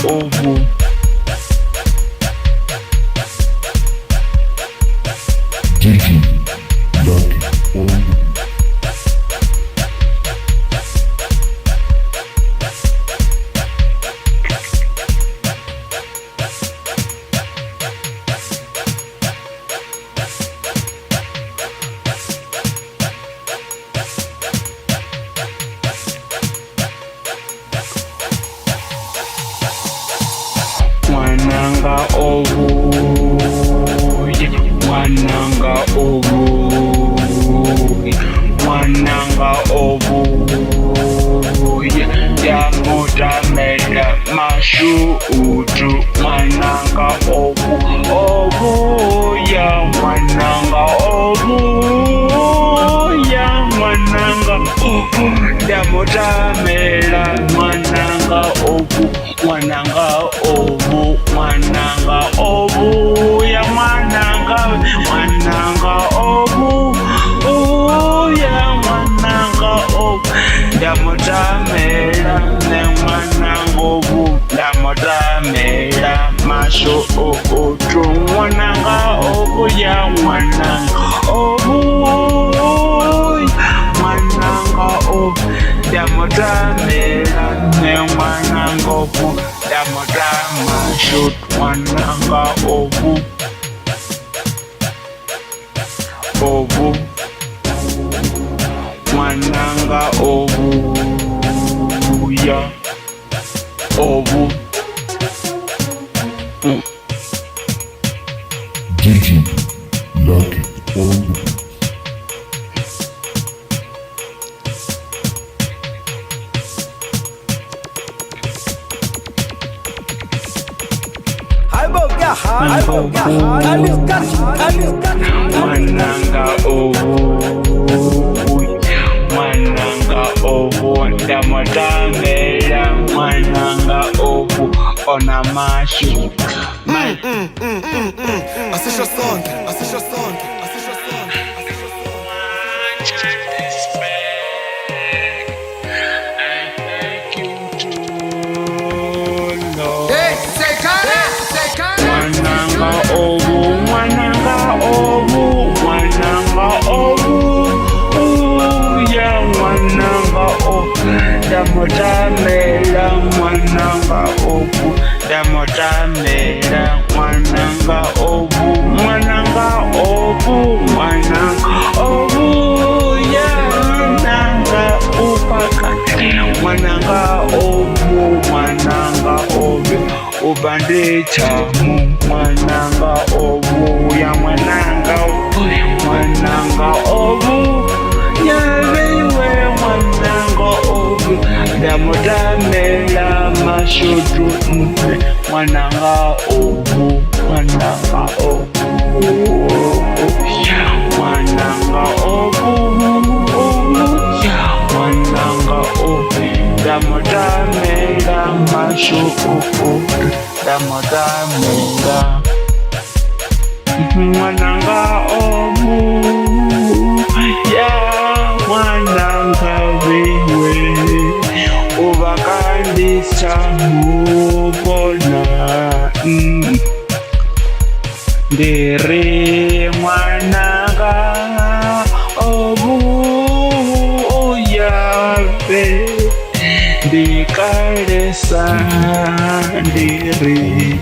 ovu. Gigi Lucky Ovu. Mwananga ovu, mwananga ovu, mwananga ovu, yamutamela mashuutu. Mwananga ovu, ovu ya mwananga ovu, ya mwananga ovu, yamutamela mwananga ovu, mwananga ovu, mwananga ovu ya mwananga, mwananga ovu, ya mwananga ovu, ndamutamela ne mwananga ovu, ndamutamela masho otu. Mwananga ovu ya mwananga ovu, mwananga ovu, ndamutamela ne mwananga ovu, ndamutama shoot. Mwananga ovu, ovu, mwananga ovu ya ovu. Gigi Lucky Ovu. Mwananga ovu, mwananga ovu, ndamutamela mwananga ovu, ona mashu. Assist your song, assist your song, assist your song. Mwananga ovu, mwananga ovu, mwananga ovu, ya mwananga ovu, ndamutamela mwananga ovu, ndamutamela mwananga ovu, mwananga ovu, mwananga ovu, ya mwananga upakati, mwananga ovu, mwananga ovu, ubande chamu. Mwananga ovu ya mwananga ovu, mwananga ovu, yaviwe mwananga ovu, ndamutamela mashutu. Mwananga ovu, mwananga ovu, mwananga ovu, mwananga ovu, ndamutamela mashutu, ndamutamela mwananga ovu, ya mwananga viwe, ubakandisa mubona. Ndiri mwananga ovu, yave ndikalesa ndiri.